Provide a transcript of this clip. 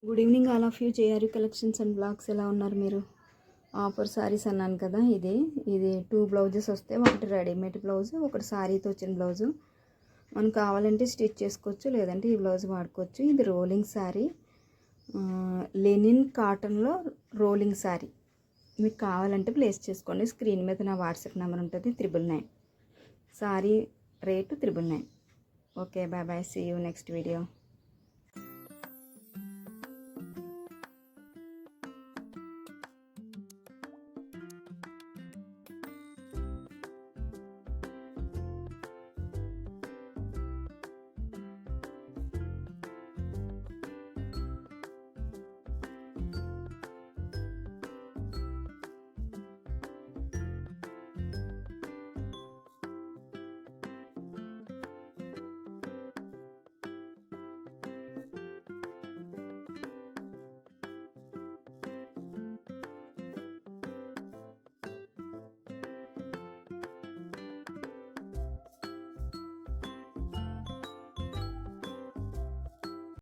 Good evening all of you. JRU collections and blogs. ఎలా ఉన్నారు మీరు? ఆఫర్ సారీస్ అన్నాను కదా, ఇది 2 బ్లౌజెస్ వస్తాయి. ఒకటి రెడీమేడ్ బ్లౌజ్, ఒకటి సారీతో వచ్చిన బ్లౌజు. మనం కావాలంటే స్టిచ్ చేసుకోవచ్చు, లేదంటే ఈ బ్లౌజ్ వాడుకోవచ్చు. ఇది రోలింగ్ శారీ, లెనిన్ కాటన్లో రోలింగ్ శారీ. మీకు కావాలంటే ప్లేస్ చేసుకోండి. స్క్రీన్ మీద నా వాట్సాప్ నెంబర్ ఉంటుంది, 999. Sari rate 999. Okay, bye bye, see you next video.